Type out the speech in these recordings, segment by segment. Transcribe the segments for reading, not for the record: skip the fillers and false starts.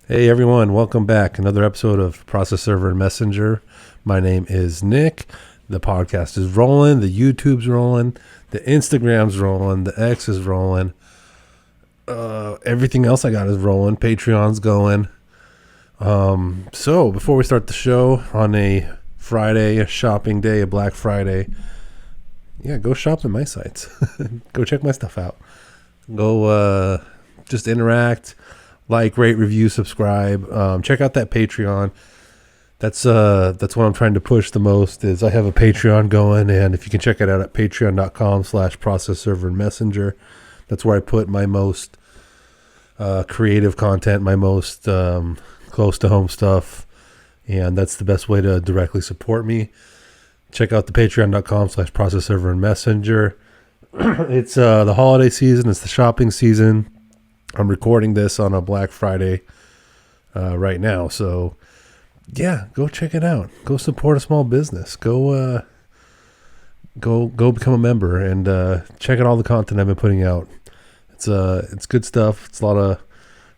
Hey everyone, welcome back. Another episode of Process Server and Messenger. My name is Nick. The podcast is rolling, the YouTube's rolling, the Instagram's rolling, the X is rolling. Everything else I got is rolling. Patreon's going. So before we start the show on a Friday, a shopping day, a Black Friday, go shop at my sites. Go check my stuff out. Go just interact. Like, rate, review, subscribe. Check out that Patreon. That's what I'm trying to push the most. Is I have a Patreon going, and if you can check it out at patreon.com/processserverandmessenger. That's where I put my most creative content, my most close to home stuff, and that's the best way to directly support me. Check out the patreon.com/processserverandmessenger. It's the holiday season. It's the shopping season. I'm recording this on a Black Friday right now, so go check it out. Go support a small business. Go become a member and check out all the content I've been putting out. It's good stuff. It's a lot of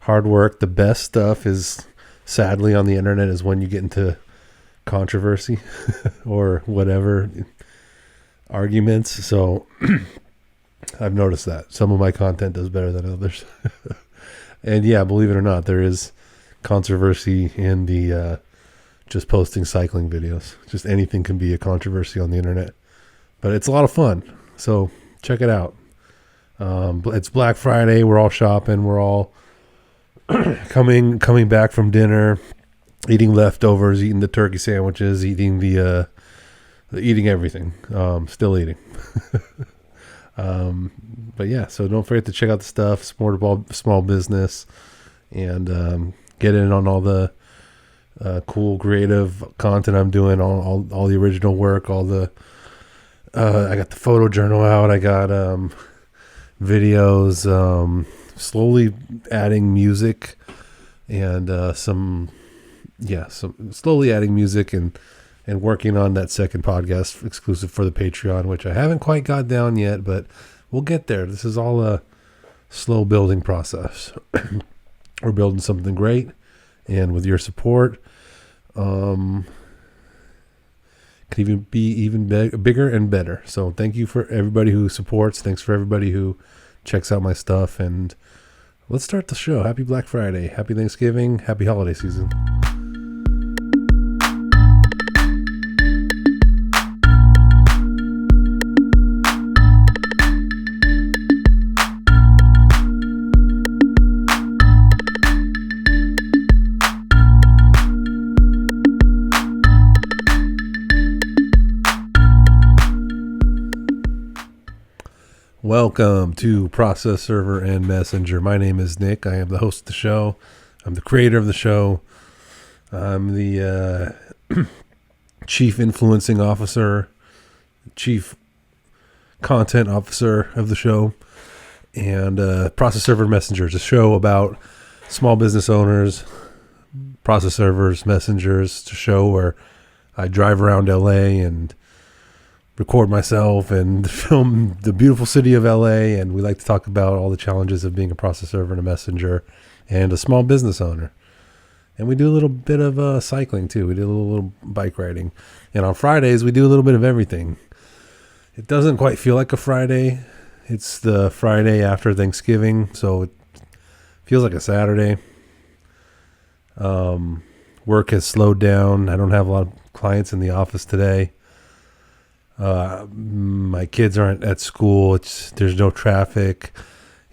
hard work. The best stuff is sadly on the internet is when you get into controversy or whatever arguments. So I've noticed that some of my content does better than others. And believe it or not, there is controversy in the just posting cycling videos. Just anything can be a controversy on the internet, but it's a lot of fun. So check it out. It's Black Friday. We're all shopping. We're all coming back from dinner, eating leftovers, eating the turkey sandwiches, eating eating everything. Still eating. So don't forget to check out the stuff, support a small business, and get in on all the cool creative content I'm doing, all the original work, all the I got the photo journal out, I got videos, slowly adding music and slowly adding music and working on that second podcast exclusive for the Patreon, which I haven't quite got down yet, but we'll get there. This is all a slow building process. We're building something great, and with your support, can even be even bigger and better. So thank you for everybody who supports. Thanks for everybody who checks out my stuff, and let's start the show. Happy Black Friday. Happy Thanksgiving. Happy holiday season. Welcome to Process Server and Messenger. My name is Nick. I am the host of the show. I'm the creator of the show. I'm the chief influencing officer, chief content officer of the show. And Process Server and Messenger is a show about small business owners, process servers, messengers. It's a show where I drive around LA and record myself and film the beautiful city of LA, and we like to talk about all the challenges of being a process server and a messenger and a small business owner. And we do a little bit of cycling too. We do a little bike riding, and on Fridays we do a little bit of everything. It doesn't quite feel like a Friday. It's the Friday after Thanksgiving, so it feels like a Saturday. Work has slowed down. I don't have a lot of clients in the office today. My kids aren't at school. There's no traffic.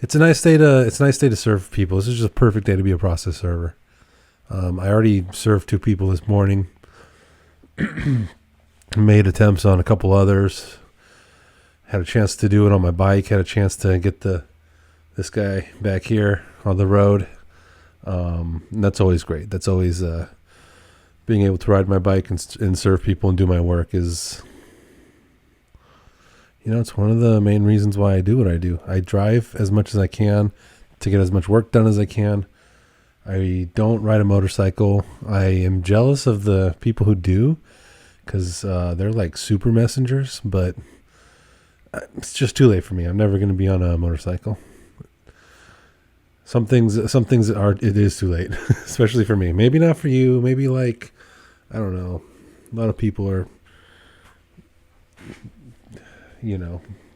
It's a nice day to serve people. This is just a perfect day to be a process server. I already served 2 people this morning. Made attempts on a couple others. Had a chance to do it on my bike. Had a chance to get this guy back here on the road. And that's always great. That's always being able to ride my bike and serve people and do my work is. It's one of the main reasons why I do what I do. I drive as much as I can to get as much work done as I can. I don't ride a motorcycle. I am jealous of the people who do because they're like super messengers, but it's just too late for me. I'm never going to be on a motorcycle. some things are, it is too late, especially for me. Maybe not for you. Maybe like, I don't know. A lot of people are,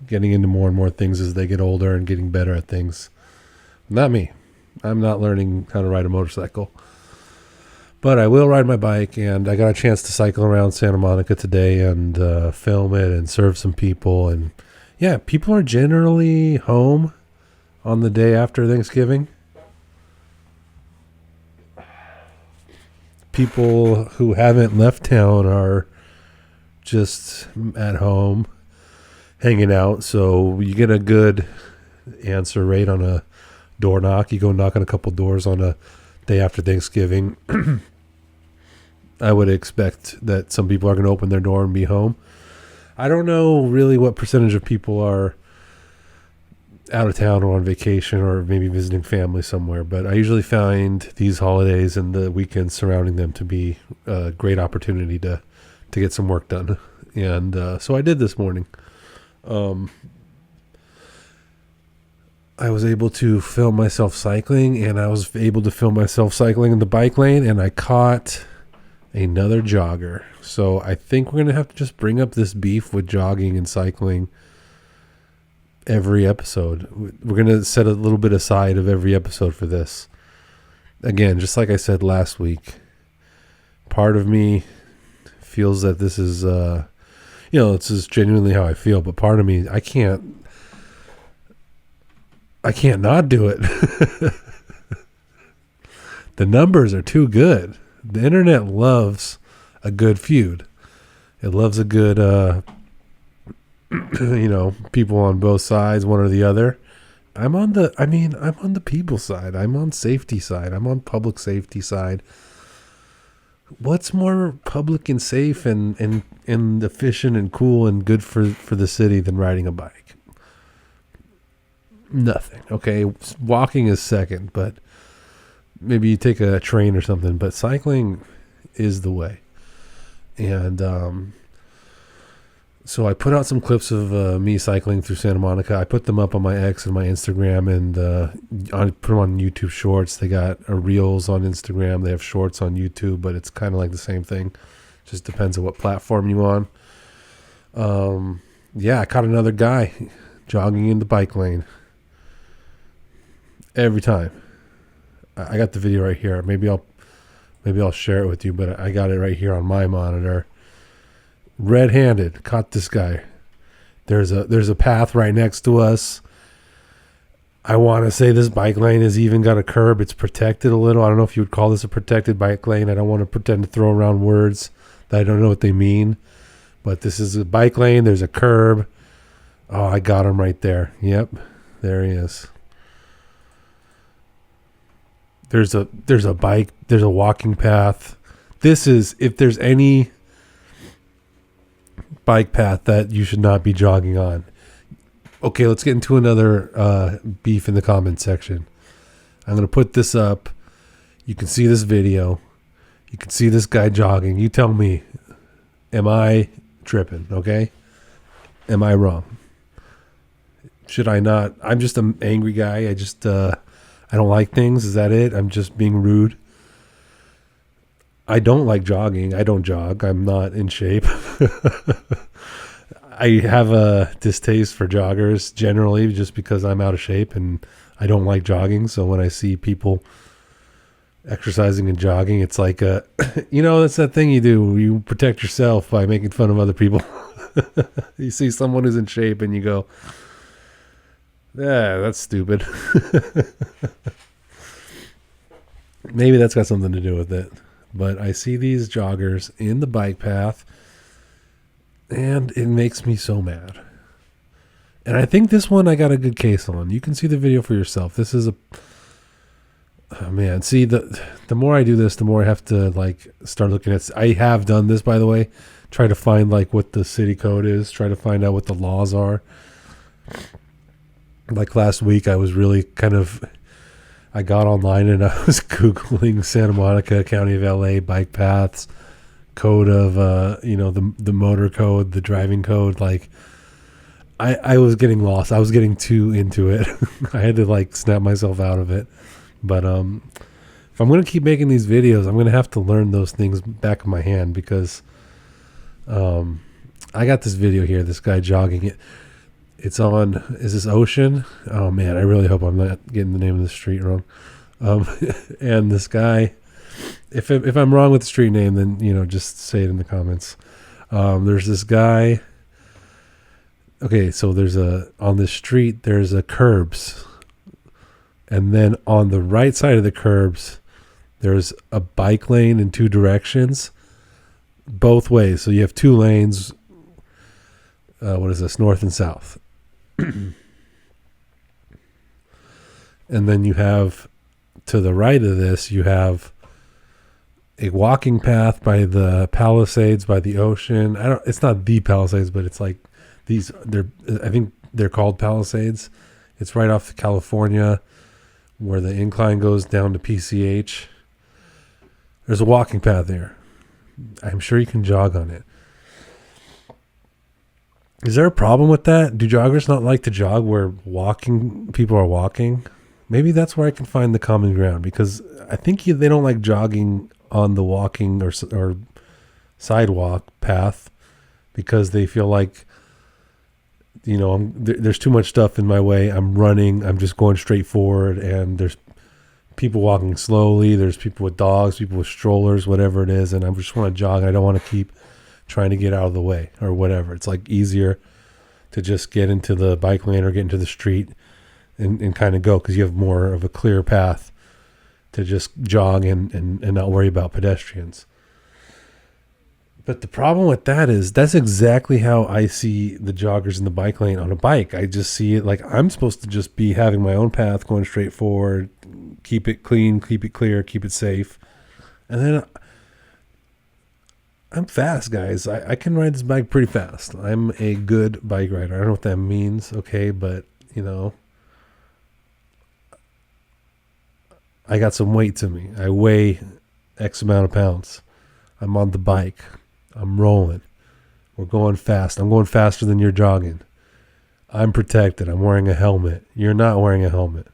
getting into more and more things as they get older and getting better at things. Not me. I'm not learning how to ride a motorcycle. But I will ride my bike, and I got a chance to cycle around Santa Monica today and film it and serve some people. And yeah, people are generally home on the day after Thanksgiving. People who haven't left town are just at home hanging out. So you get a good answer rate on a door knock. You go knock on a couple doors on a day after Thanksgiving. I would expect that some people are going to open their door and be home. I don't know really what percentage of people are out of town or on vacation or maybe visiting family somewhere, but I usually find these holidays and the weekends surrounding them to be a great opportunity to get some work done. And so I did this morning. I was able to film myself cycling, and I was able to film myself cycling in the bike lane, and I caught another jogger. So I think we're going to have to just bring up this beef with jogging and cycling every episode. We're going to set a little bit aside of every episode for this. Again, just like I said last week, part of me feels that this is, this is genuinely how I feel, but part of me, I can't not do it. The numbers are too good. The internet loves a good feud. It loves a good, people on both sides, one or the other. I'm on the people side. I'm on safety side. I'm on public safety side. What's more public and safe and efficient and cool and good for the city than riding a bike? Nothing. Okay, walking is second, but maybe you take a train or something, but cycling is the way. And so I put out some clips of me cycling through Santa Monica. I put them up on my X and my Instagram, and I put them on YouTube Shorts. They got Reels on Instagram. They have Shorts on YouTube, but it's kind of like the same thing. Just depends on what platform you're on. I caught another guy jogging in the bike lane. Every time. I got the video right here. Maybe I'll share it with you, but I got it right here on my monitor. Red-handed, caught this guy. There's a path right next to us. I want to say this bike lane has even got a curb. It's protected a little. I don't know if you would call this a protected bike lane. I don't want to pretend to throw around words that I don't know what they mean. But this is a bike lane. There's a curb. Oh, I got him right there. Yep, there he is. There's a bike. There's a walking path. This is, if there's any bike path that you should not be jogging on. Okay, let's get into another beef in the comments section. I'm going to put this up. You can see this video. You can see this guy jogging. You tell me, am I tripping, okay? Am I wrong? Should I not? I'm just an angry guy. I don't like things. Is that it? I'm just being rude. I don't like jogging. I don't jog. I'm not in shape. I have a distaste for joggers generally just because I'm out of shape and I don't like jogging. So when I see people exercising and jogging, it's like, that's that thing you do. You protect yourself by making fun of other people. You see someone who's in shape and you go, yeah, that's stupid. Maybe that's got something to do with it. But I see these joggers in the bike path, and it makes me so mad. And I think this one I got a good case on. You can see the video for yourself. This is see, the more I do this, the more I have to start looking at. I have done this, by the way. Try to find what the city code is. Try to find out what the laws are. Like last week, I was really I got online and I was Googling Santa Monica, County of LA, bike paths, code of, the motor code, the driving code. I was getting lost. I was getting too into it. I had to snap myself out of it. But if I'm going to keep making these videos, I'm going to have to learn those things back of my hand, because I got this video here, this guy jogging it. It's on, is this Ocean? Oh man, I really hope I'm not getting the name of the street wrong. And this guy, if I'm wrong with the street name, then, just say it in the comments. There's this guy. Okay, so on this street, there's a curbs. And then on the right side of the curbs, there's a bike lane in two directions, both ways. So you have two lanes. What is this? North and south. And then you have, to the right of this, you have a walking path by the Palisades, by the ocean. It's not the Palisades, but it's like I think they're called Palisades. It's right off California, where the incline goes down to PCH. There's a walking path there. I'm sure you can jog on it. Is there a problem with that? Do joggers not like to jog where people are walking? Maybe that's where I can find the common ground, because I think they don't like jogging on the walking or sidewalk path, because they feel like, there's too much stuff in my way. I'm running. I'm just going straight forward, and there's people walking slowly. There's people with dogs, people with strollers, whatever it is, and I just want to jog. I don't want to keep trying to get out of the way or whatever. It's like easier to just get into the bike lane or get into the street and kind of go, because you have more of a clear path to just jog and not worry about pedestrians. But the problem with that is that's exactly how I see the joggers in the bike lane on a bike. I just see it like I'm supposed to just be having my own path, going straight forward, keep it clean, keep it clear, keep it safe. And then I'm fast, guys. I can ride this bike pretty fast. I'm a good bike rider. I don't know what that means, okay, but, I got some weight to me. I weigh X amount of pounds. I'm on the bike. I'm rolling. We're going fast. I'm going faster than you're jogging. I'm protected. I'm wearing a helmet. You're not wearing a helmet.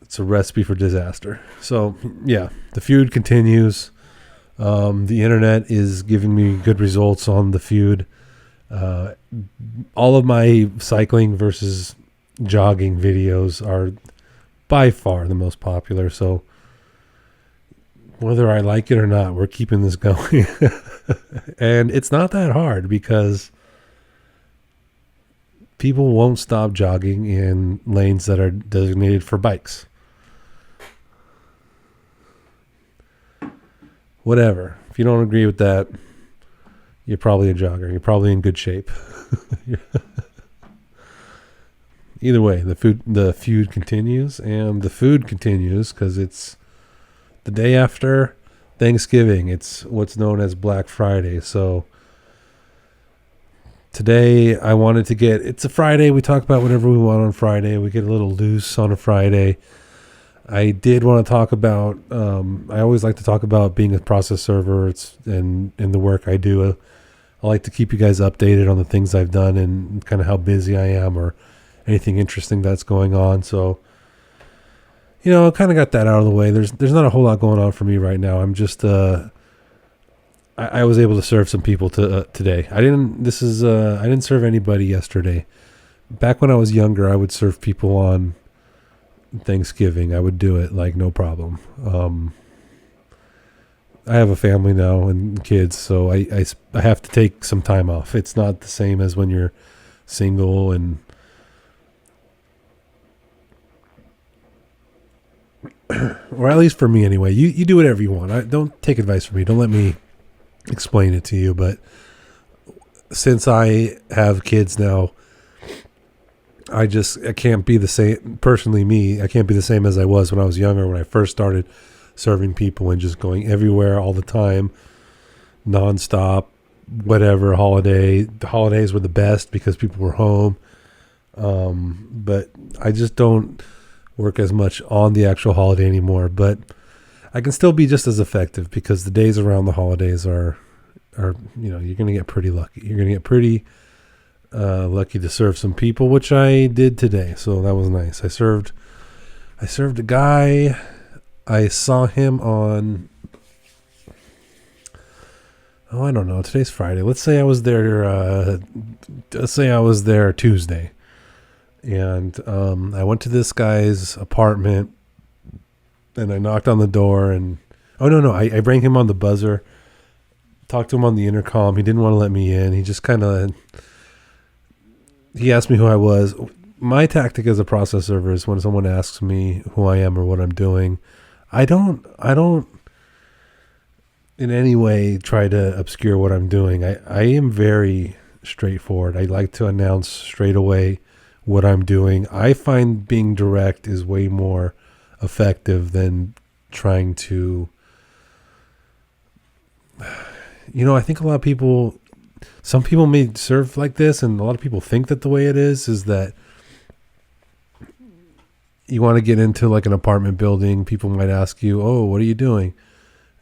It's a recipe for disaster. So, yeah, the feud continues. The internet is giving me good results on the feud. All of my cycling versus jogging videos are by far the most popular. So whether I like it or not, we're keeping this going. And it's not that hard, because people won't stop jogging in lanes that are designated for bikes. Whatever. If you don't agree with that, you're probably a jogger. You're probably in good shape. Either way, the feud continues, and the food continues because it's the day after Thanksgiving. It's what's known as Black Friday. So today I wanted to it's a Friday. We talk about whatever we want on Friday. We get a little loose on a Friday. I did want to talk about, I always like to talk about being a process server and the work I do. I like to keep you guys updated on the things I've done and kind of how busy I am or anything interesting that's going on. So, I kind of got that out of the way. There's not a whole lot going on for me right now. I'm just, I was able to serve some people today. I didn't serve anybody yesterday. Back when I was younger, I would serve people on Thanksgiving. I would do it like no problem. I have a family now and kids, so I have to take some time off. It's not the same as when you're single, and or at least for me anyway. You do whatever you want. Don't take advice from me. Don't let me explain it to you. But since I have kids now, I can't be the same. Personally, me, I can't be the same as I was when I was younger, when I first started serving people and just going everywhere all the time, nonstop, whatever, holiday. The holidays were the best because people were home. But I just don't work as much on the actual holiday anymore. But I can still be just as effective because the days around the holidays are you're going to get pretty lucky. You're going to get pretty lucky to serve some people, which I did today. So that was nice. I served I served a guy. I saw him on, I don't know. Today's Friday. Let's say I was there. Let's say I was there Tuesday, and I went to this guy's apartment, and I knocked on the door, and I rang him on the buzzer, talked to him on the intercom. He didn't want to let me in. He just he asked me who I was. My tactic as a process server is when someone asks me who I am or what I'm doing, I don't in any way try to obscure what I'm doing. I am very straightforward. I like to announce straight away what I'm doing. I find being direct is way more effective than trying to, I think a lot of people, some people may serve like this, and a lot of people think that the way it is that you want to get into like an apartment building. People might ask you, "Oh, what are you doing?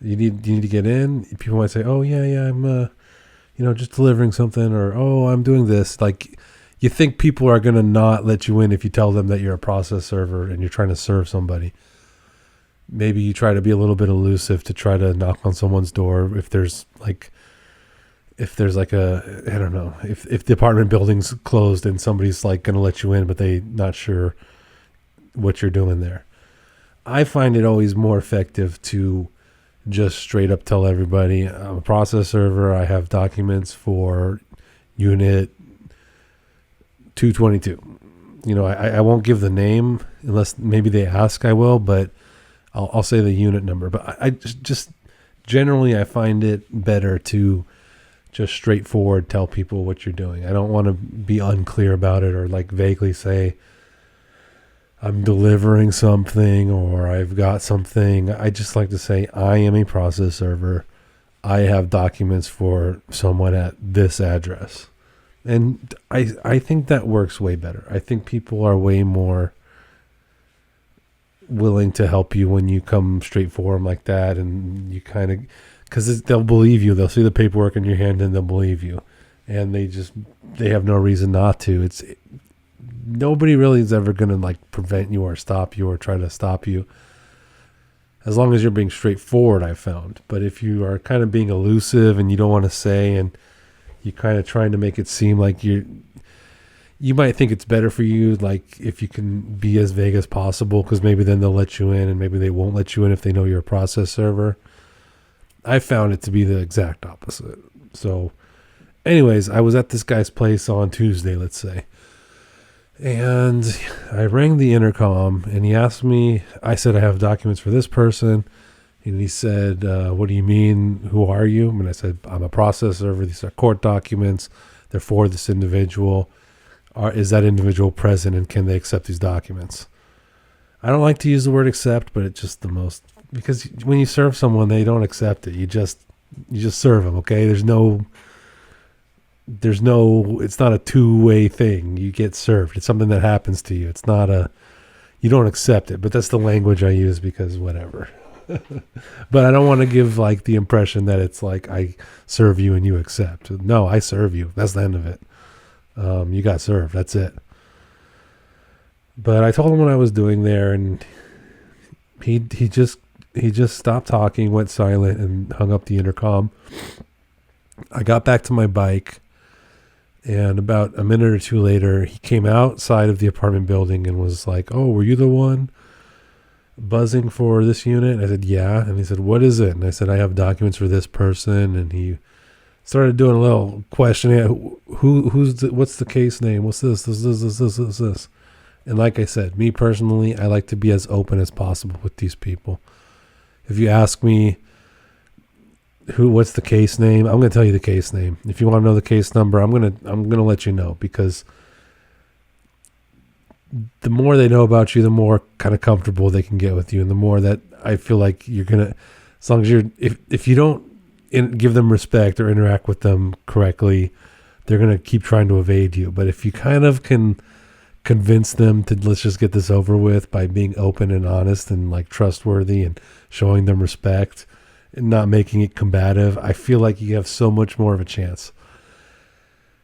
You need to get in." People might say, "Oh, yeah, I'm, just delivering something," or, "Oh, I'm doing this." Like, you think people are going to not let you in if you tell them that you're a process server and you're trying to serve somebody. Maybe you try to be a little bit elusive to try to knock on someone's door if there's like a, I don't know, if the apartment building's closed and somebody's like going to let you in, but they not sure what you're doing there. I find it always more effective to just straight up tell everybody, I'm a process server. I have documents for unit 222. I won't give the name unless maybe they ask. I will, but I'll say the unit number. But I just generally I find it better to just straightforward tell people what you're doing. I don't want to be unclear about it or like vaguely say I'm delivering something or I've got something. I just like to say I am a process server. I have documents for someone at this address. And I think that works way better. I think people are way more willing to help you when you come straight for them like that, and you kind of, because they'll believe you. They'll see the paperwork in your hand and they'll believe you, and they have no reason not to. Nobody really is ever going to like prevent you or stop you or try to stop you, as long as you're being straightforward, I've found. But if you are kind of being elusive and you don't want to say, and you're kind of trying to make it seem like you might think it's better for you, like if you can be as vague as possible, because maybe then they'll let you in, and maybe they won't let you in if they know you're a process server. I found it to be the exact opposite. So anyways, I was at this guy's place on Tuesday, let's say, and I rang the intercom, and he asked me, I said, I have documents for this person. And he said, what do you mean? Who are you? And I said, I'm a process server. These are court documents. They're for this individual. Is that individual present, and can they accept these documents? I don't like to use the word accept, but it's just the most, because when you serve someone, they don't accept it. You just serve them. Okay. There's no, it's not a two-way thing. You get served. It's something that happens to you. It's not you don't accept it, but that's the language I use because whatever. But I don't want to give like the impression that it's like I serve you and you accept. No, I serve you. That's the end of it. You got served. That's it. But I told him what I was doing there, and he just stopped talking, went silent, and hung up the intercom. I got back to my bike, and about a minute or two later, he came outside of the apartment building and was like, "Oh, were you the one buzzing for this unit?" And I said, "Yeah." And he said, "What is it?" And I said, "I have documents for this person." And he started doing a little questioning. What's the case name? What's this? This. And like I said, me personally, I like to be as open as possible with these people. If you ask me what's the case name, I'm going to tell you the case name. If you want to know the case number, I'm going to let you know, because the more they know about you, the more kind of comfortable they can get with you, and the more that I feel like you're going to, as long as if you don't give them respect or interact with them correctly, they're going to keep trying to evade you. But if you kind of can convince them to, let's just get this over with by being open and honest and like trustworthy and showing them respect and not making it combative, I feel like you have so much more of a chance.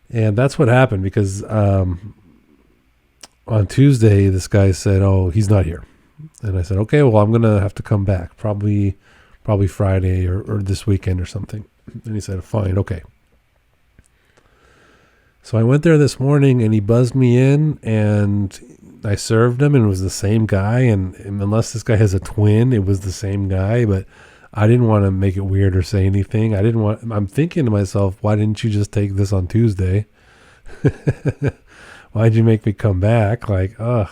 And that's what happened, because on Tuesday, this guy said, "Oh, he's not here." And I said, okay, well, I'm going to have to come back probably Friday or this weekend or something. And he said, fine, okay. So I went there this morning and he buzzed me in and I served him and it was the same guy. And unless this guy has a twin, it was the same guy. But I didn't want to make it weird or say anything. I'm thinking to myself, why didn't you just take this on Tuesday? Why'd you make me come back? Like, ugh.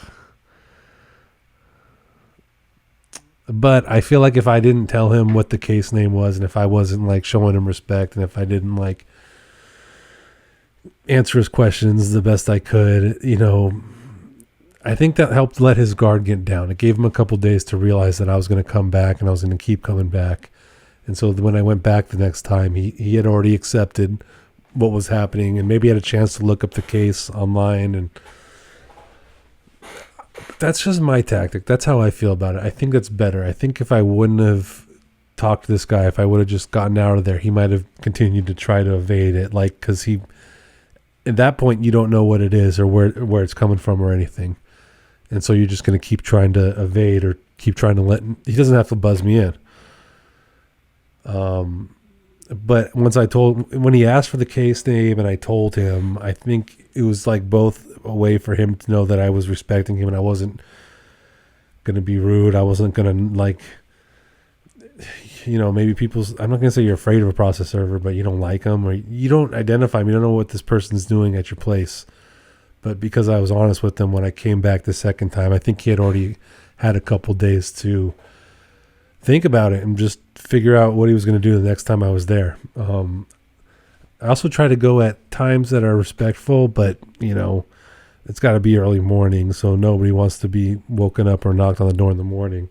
But I feel like if I didn't tell him what the case name was and if I wasn't like showing him respect and if I didn't like answer his questions the best I could, I think that helped let his guard get down. It gave him a couple days to realize that I was going to come back and I was going to keep coming back. And so when I went back the next time, he had already accepted what was happening and maybe had a chance to look up the case online. And that's just my tactic. That's how I feel about it. I think that's better. I think if I wouldn't have talked to this guy, if I would have just gotten out of there, he might have continued to try to evade it. Like, because at that point, you don't know what it is or where it's coming from or anything. And so you're just going to keep trying to evade or keep trying to he doesn't have to buzz me in. But when he asked for the case name and I told him, I think it was like both a way for him to know that I was respecting him and I wasn't going to be rude. I wasn't going to maybe I'm not going to say you're afraid of a process server, but you don't like them or you don't identify them. You don't know what this person's doing at your place. But because I was honest with him when I came back the second time, I think he had already had a couple days to think about it and just figure out what he was going to do the next time I was there. I also try to go at times that are respectful, but, it's got to be early morning, so nobody wants to be woken up or knocked on the door in the morning.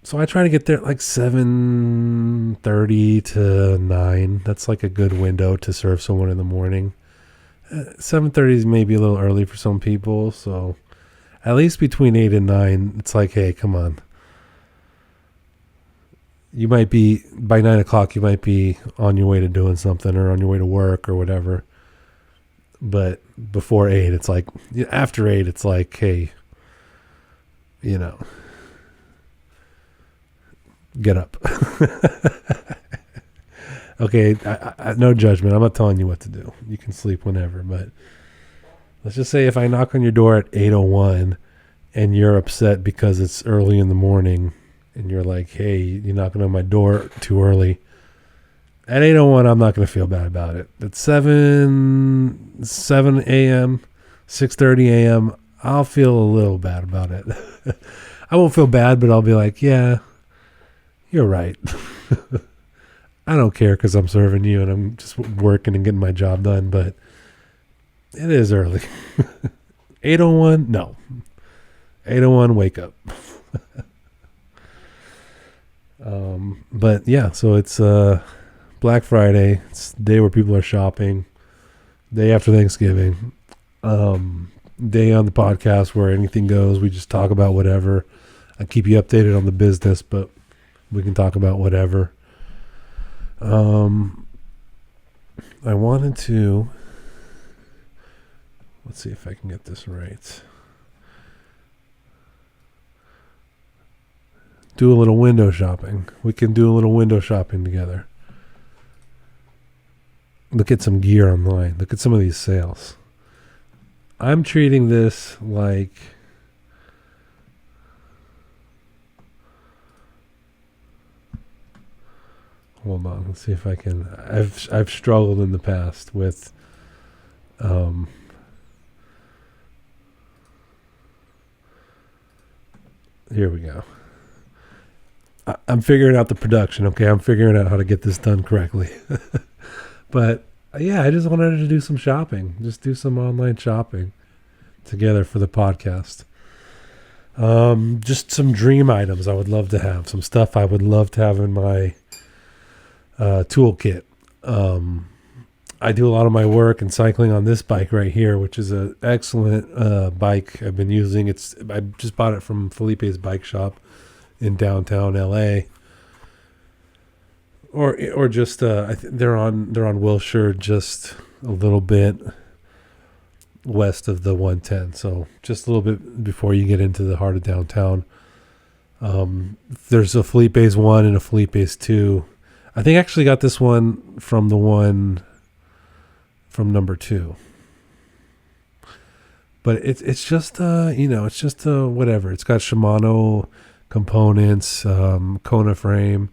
So I try to get there at like 7:30 to 9. That's like a good window to serve someone in the morning. 7:30 is maybe a little early for some people, so at least between 8 and 9, it's like, hey, come on. You might be, by 9 o'clock, you might be on your way to doing something or on your way to work or whatever. But before 8, it's like, after 8, it's like, hey, get up. Okay, I, no judgment. I'm not telling you what to do. You can sleep whenever, but let's just say if I knock on your door at 8:01 and you're upset because it's early in the morning and you're like, hey, you're knocking on my door too early. At 8:01, I'm not going to feel bad about it. At 7 a.m., 6:30 a.m., I'll feel a little bad about it. I won't feel bad, but I'll be like, yeah, you're right. I don't care because I'm serving you and I'm just working and getting my job done, but it is early. 8:01, no. 8:01, wake up. But yeah, so it's Black Friday. It's the day where people are shopping. Day after Thanksgiving. Day on the podcast where anything goes. We just talk about whatever. I keep you updated on the business, but we can talk about whatever. I wanted to, let's see if I can get this right. Do a little window shopping. We can do a little window shopping together. Look at some gear online. Look at some of these sales. I'm treating this like hold on, let's see if I can. I've struggled in the past with here we go. I'm figuring out the production, okay? I'm figuring out how to get this done correctly. But yeah, I just wanted to do some shopping. Just do some online shopping together for the podcast. Just some dream items I would love to have. Some stuff I would love to have in my toolkit. I do a lot of my work and cycling on this bike right here, which is an excellent bike I've been using. I just bought it from Felipe's bike shop in downtown LA. Or just they're on Wilshire just a little bit. west of the 110. So just a little bit before you get into the heart of downtown. There's a Felipe's 1 and a Felipe's 2. I think I actually got this one from the one from number 2. But it's just it's just whatever. It's got Shimano components, Kona frame.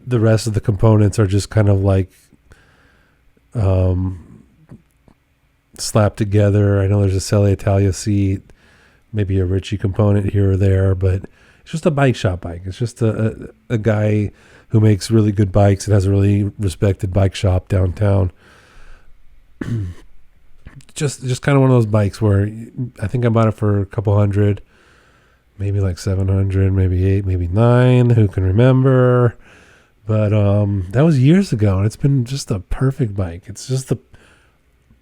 The rest of the components are just kind of like slapped together. I know there's a Selle Italia seat, maybe a Ritchie component here or there, but it's just a bike shop bike. It's just a guy who makes really good bikes and has a really respected bike shop downtown. just kind of one of those bikes where I think I bought it for a couple hundred, maybe like 700, maybe 8, maybe 9. Who can remember? But that was years ago, and it's been just a perfect bike. It's just the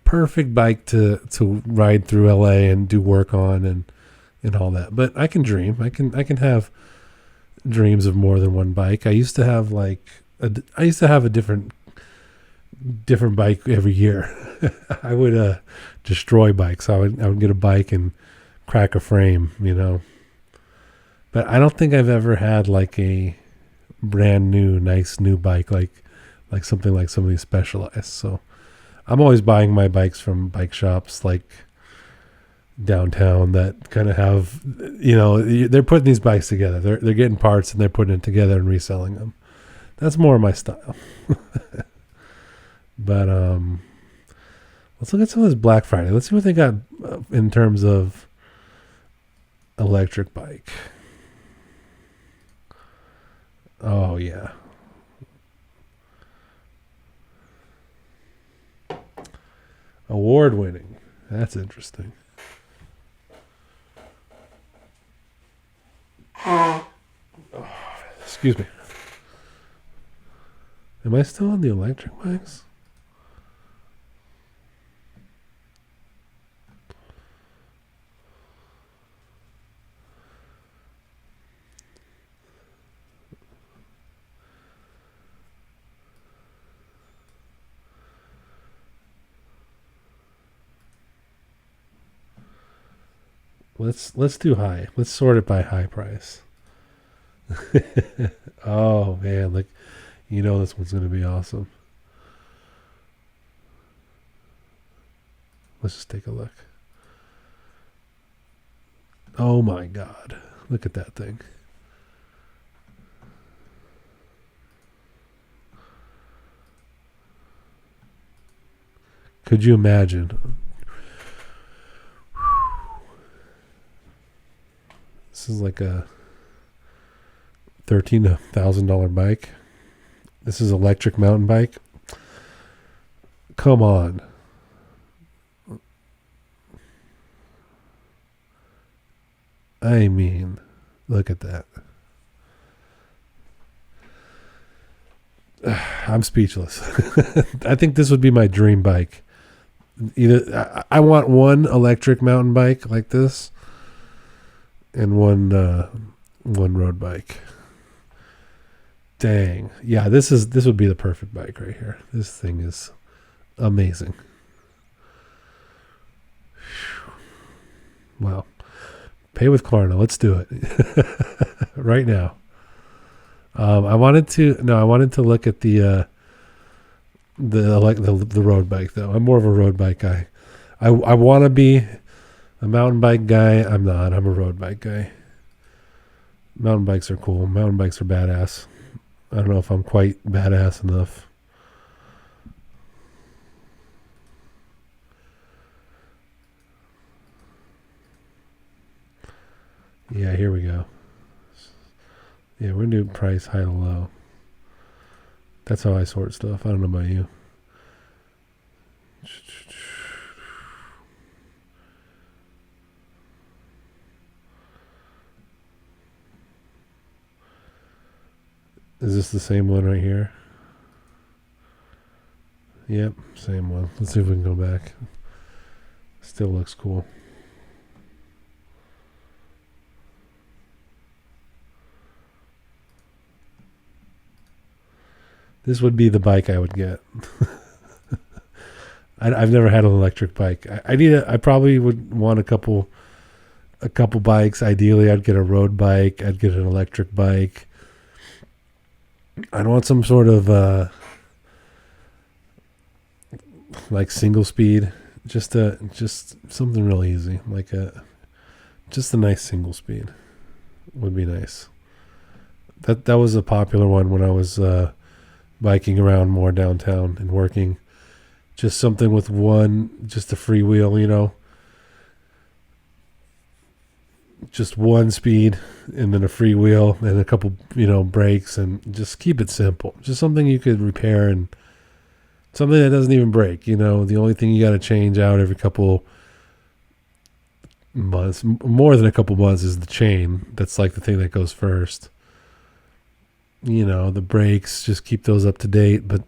perfect bike to ride through LA and do work on and all that. But I can dream. I can have dreams of more than one bike. I used to have a different bike every year. I would destroy bikes. I would get a bike and crack a frame, But I don't think I've ever had like a brand new, nice new bike like something like somebody specialized. So I'm always buying my bikes from bike shops like downtown that kind of have, they're putting these bikes together. They're getting parts and they're putting it together and reselling them. That's more my style. But let's look at some of this Black Friday. Let's see what they got in terms of electric bike. Oh, yeah. Award winning. That's interesting. Oh, excuse me. Am I still on the electric bikes? Let's do high. Let's sort it by high price. Oh man, this one's gonna be awesome. Let's just take a look. Oh my God, look at that thing. Could you imagine? This is like a $13,000 bike. This is electric mountain bike. Come on. I mean, look at that. I'm speechless. I think this would be my dream bike. Either I want one electric mountain bike like this and one road bike. Dang. Yeah, this would be the perfect bike right here. This thing is amazing. Wow. Pay with Klarna. Let's do it. Right now. I wanted to look at the road bike though. I'm more of a road bike guy. I want to be a mountain bike guy. I'm not. I'm a road bike guy. Mountain bikes are cool. Mountain bikes are badass. I don't know if I'm quite badass enough. Yeah, here we go. Yeah, we're going to do price high to low. That's how I sort stuff. I don't know about you. Is this the same one right here? Yep, same one. Let's see if we can go back. Still looks cool. This would be the bike I would get. I've never had an electric bike. I probably would want a couple bikes. Ideally, I'd get a road bike. I'd get an electric bike. I'd want some sort of like single speed, just something real easy, like just a nice single speed would be nice. That was a popular one when I was biking around more downtown and working. Just something with just a freewheel, just one speed and then a freewheel and a couple, brakes, and just keep it simple. Just something you could repair and something that doesn't even break. The only thing you got to change out every couple months, more than a couple months, is the chain. That's like the thing that goes first. The brakes, just keep those up to date. But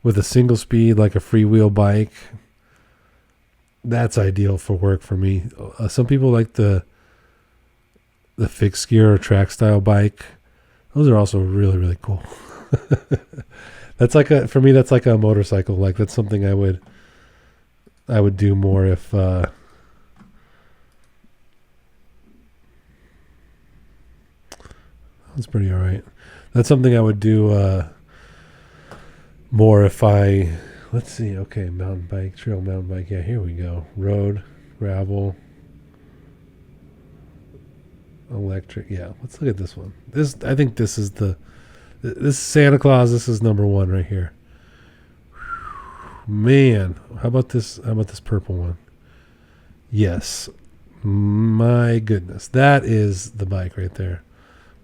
with a single speed, like a freewheel bike, that's ideal for work for me. Some people like the fixed gear or track style bike. Those are also really, really cool. That's for me, that's like a motorcycle. Like that's something I would do more if, that's pretty all right. That's something I would do, more if let's see. Okay. Mountain bike, trail mountain bike. Yeah, here we go. Road, gravel, electric. Yeah. Let's look at this one. I think this is this Santa Claus. This is number one right here. Man, how about this purple one? Yes. My goodness. That is the bike right there.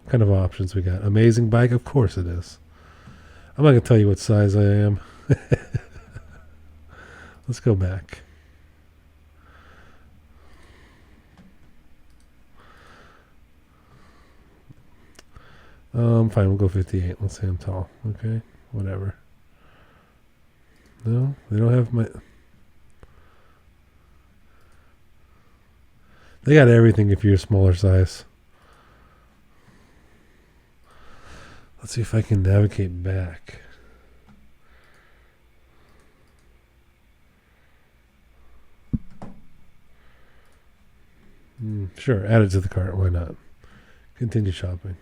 What kind of options we got? Amazing bike? Of course it is. I'm not going to tell you what size I am. Let's go back. Fine, we'll go 58. Let's say I'm tall. Okay, whatever. No, they don't have They got everything if you're a smaller size. Let's see if I can navigate back. Sure, add it to the cart. Why not? Continue shopping.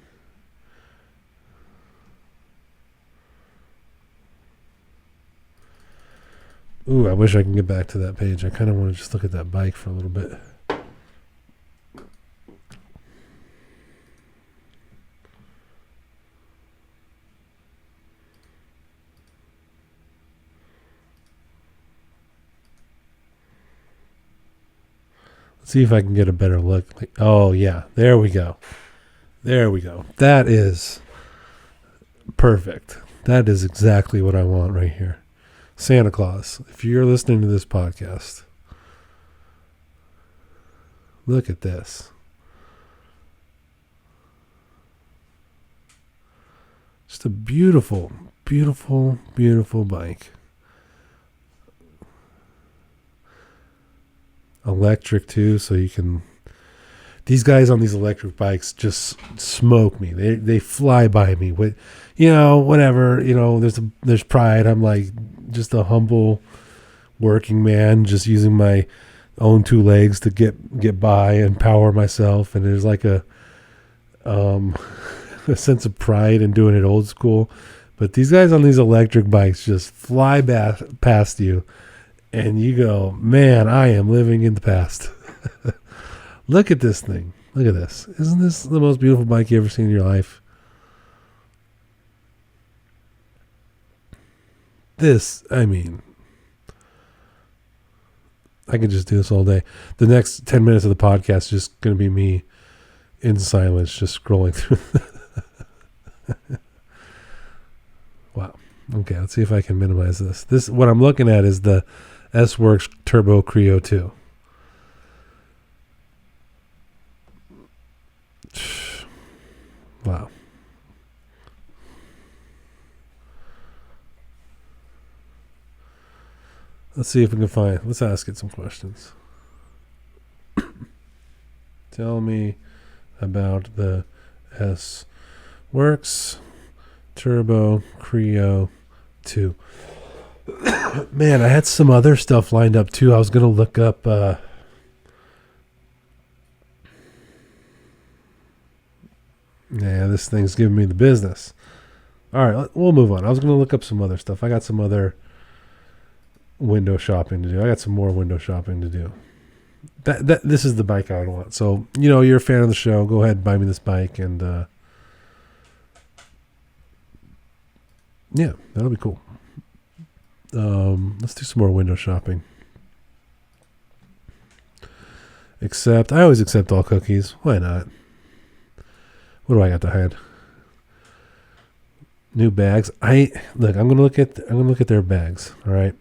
Ooh, I wish I can get back to that page. I kind of want to just look at that bike for a little bit. Let's see if I can get a better look. Oh, yeah. There we go. That is perfect. That is exactly what I want right here. Santa Claus, if you're listening to this podcast, look at this. Just a beautiful, beautiful, beautiful bike. Electric too, so you can... These guys on these electric bikes just smoke me. They fly by me. Whatever. There's pride. I'm like just a humble working man, just using my own two legs to get by and power myself. And there's like a sense of pride in doing it old school. But these guys on these electric bikes just fly past you, and you go, man, I am living in the past. Look at this thing. Look at this. Isn't this the most beautiful bike you ever seen in your life? I could just do this all day. The next 10 minutes of the podcast is just going to be me in silence, just scrolling through. Wow. Okay, let's see if I can minimize this. What I'm looking at is the S-Works Turbo Creo 2. Wow. Let's see if we can let's ask it some questions. Tell me about the S-Works Turbo Creo 2. Man, I had some other stuff lined up too. I was gonna look up. This thing's giving me the business. All right, we'll move on. I was gonna look up some other stuff. I got some other window shopping to do. I got some more window shopping to do. This is the bike I would want. So you're a fan of the show. Go ahead and buy me this bike, and yeah, that'll be cool. Let's do some more window shopping. I always accept all cookies. Why not? What do I got to hide? New bags. I'm gonna look at their bags. All right.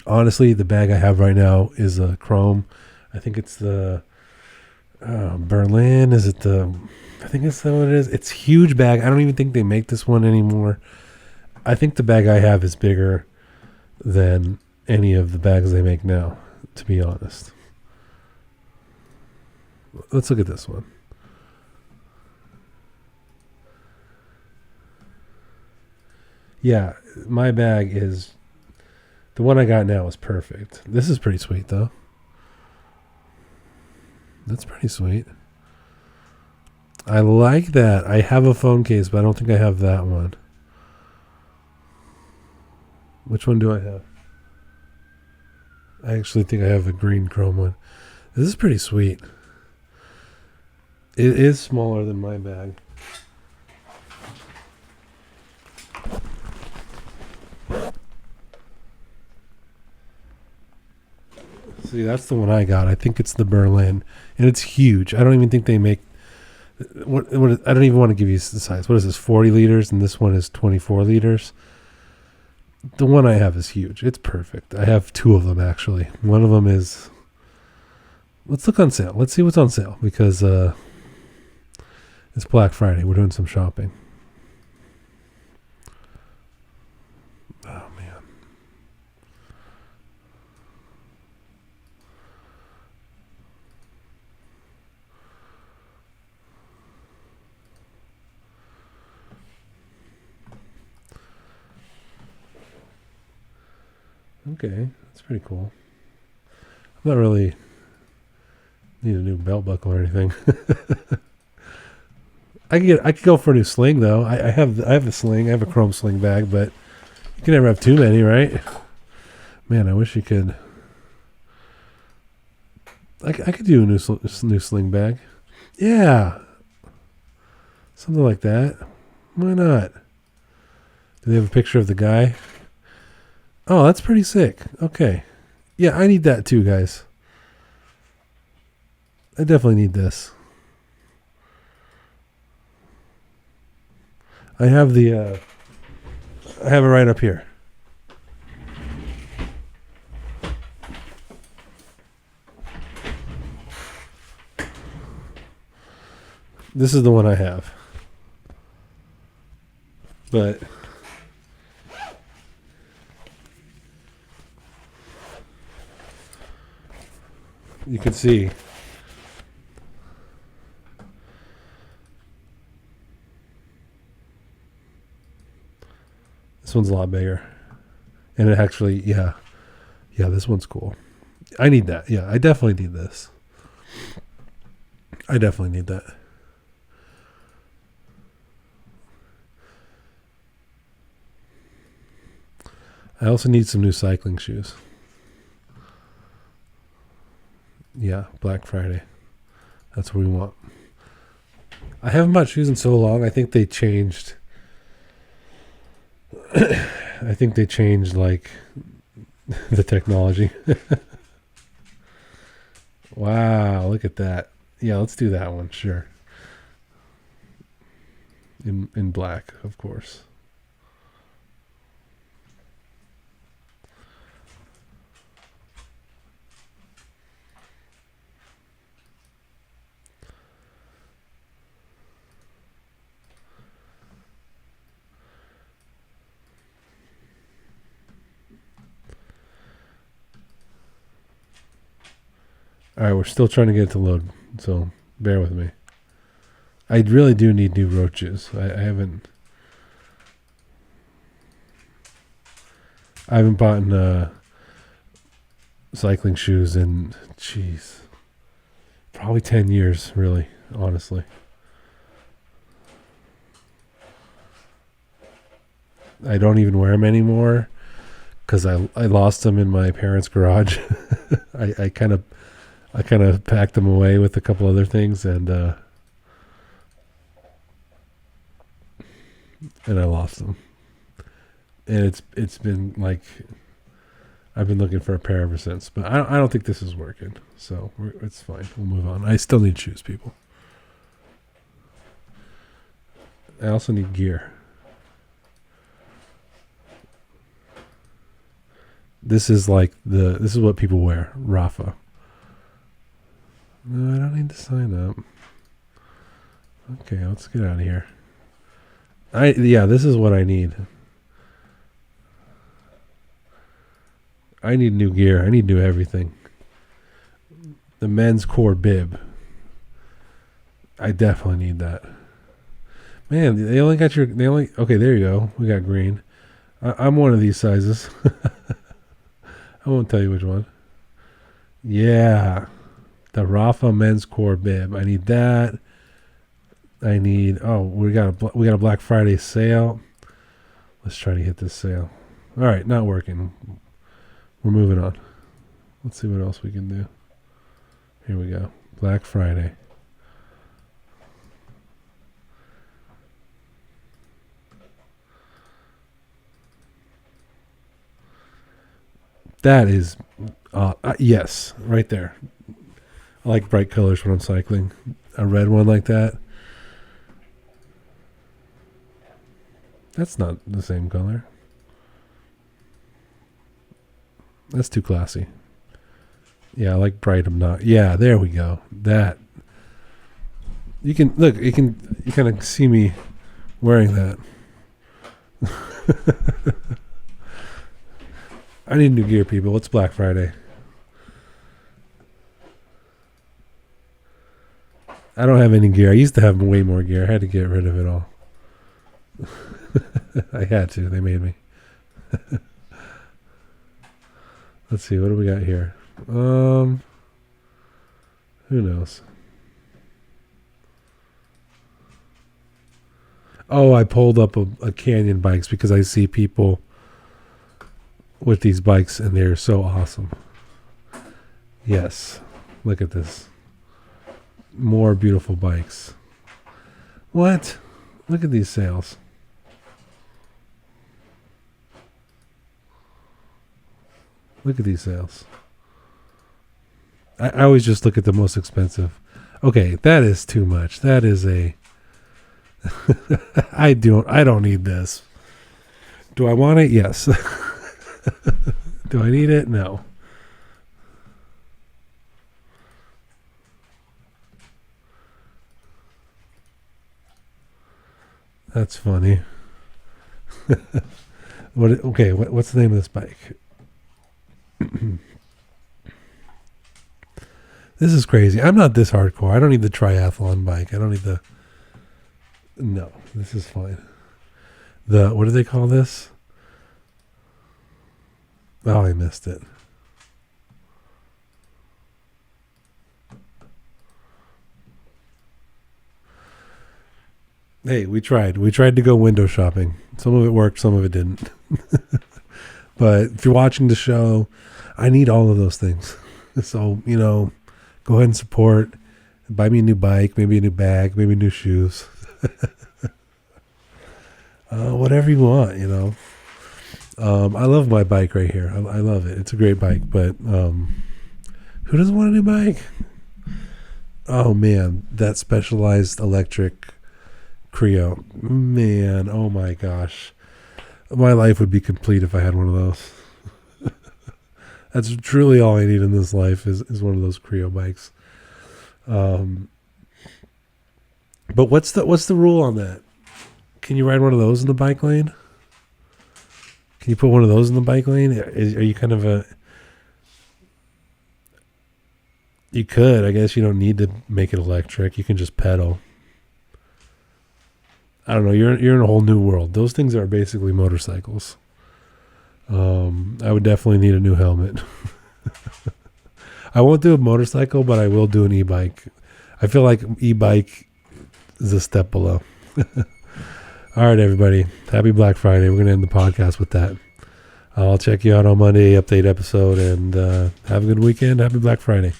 Honestly, the bag I have right now is a chrome. I think it's the Berlin. Is it the? I think that's what it is. It's a huge bag. I don't even think they make this one anymore. I think the bag I have is bigger than any of the bags they make now, to be honest. Let's look at this one. Yeah, my bag is... The one I got now is perfect. This is pretty sweet, though. That's pretty sweet. I like that. I have a phone case, but I don't think I have that one. Which one do I have? I actually think I have a green chrome one. This is pretty sweet. It is smaller than my bag. See, that's the one I got. I think it's the Berlin, and it's huge. I don't even think they make. What I don't even want to give you the size. What is this? 40 liters, and this one is 24 liters. The one I have is huge. It's perfect. I have two of them actually. One of them is. Let's look on sale. Let's see what's on sale because it's Black Friday. We're doing some shopping. Oh man. Okay, that's pretty cool. I'm not really need a new belt buckle or anything. I could go for a new sling though. I have the sling. I have a chrome sling bag, but you can never have too many, right? Man, I wish you could. I could do a new sling bag. Yeah, something like that. Why not? Do they have a picture of the guy? Oh, that's pretty sick. Okay. Yeah, I need that too, guys. I definitely need this. I have I have it right up here. This is the one I have. But you can see this one's a lot bigger. And it actually, yeah, this one's cool. I need that. Yeah, I definitely need this. I definitely need that. I also need some new cycling shoes. Yeah, Black Friday. That's what we want. I haven't bought shoes in so long. I think they changed. I think they changed like the technology. Wow, look at that. Yeah, let's do that one. Sure. In black, of course. All right, we're still trying to get it to load, so bear with me. I really do need new road shoes. I haven't. I haven't bought cycling shoes in, probably 10 years, really, honestly. I don't even wear them anymore because I lost them in my parents' garage. I kind of packed them away with a couple other things, and I lost them. And it's been like, I've been looking for a pair ever since, but I don't think this is working, so it's fine. We'll move on. I still need shoes, people. I also need gear. This is what people wear. Rafa. No, I don't need to sign up. Okay, let's get out of here. This is what I need. I need new gear. I need new everything. The men's core bib. I definitely need that. Man, okay, there you go. We got green. I'm one of these sizes. I won't tell you which one. Yeah. The Rafa men's core bib. I need that. I need, we got a Black Friday sale. Let's try to hit this sale. All right, not working. We're moving on. Let's see what else we can do. Here we go. Black Friday. That is, yes, right there. I like bright colors when I'm cycling. A red one like that. That's not the same color. That's too classy. Yeah, I like bright. I'm not. Yeah, there we go. That. You can look. You kind of see me wearing that. I need new gear, people. It's Black Friday. I don't have any gear. I used to have way more gear. I had to get rid of it all. I had to. They made me. Let's see. What do we got here? Who knows? Oh, I pulled up a Canyon bikes because I see people with these bikes and they're so awesome. Yes. Look at this. More beautiful bikes. What? Look at these sales. Look at these sales. I always just look at the most expensive. Okay, that is too much. That is a I don't need this. Do I want it? Yes. Do I need it? No. That's funny. What's the name of this bike? This is crazy. I'm not this hardcore. I don't need the triathlon bike. I don't need No, this is fine. What do they call this? Oh, I missed it. Hey, we tried. We tried to go window shopping. Some of it worked, some of it didn't. But if you're watching the show, I need all of those things. So, go ahead and support. Buy me a new bike, maybe a new bag, maybe new shoes. Whatever you want, I love my bike right here. I love it. It's a great bike, but who doesn't want a new bike? Oh, man, that Specialized electric Creo. Man, oh my gosh. My life would be complete if I had one of those. That's truly all I need in this life is one of those Creo bikes. But what's the rule on that? Can you ride one of those in the bike lane? Can you put one of those in the bike lane? Are you kind of a... You could. I guess you don't need to make it electric. You can just pedal. I don't know. You're in a whole new world. Those things are basically motorcycles. I would definitely need a new helmet. I won't do a motorcycle, but I will do an e-bike. I feel like e-bike is a step below. All right, everybody. Happy Black Friday. We're going to end the podcast with that. I'll check you out on Monday, update episode, and have a good weekend. Happy Black Friday.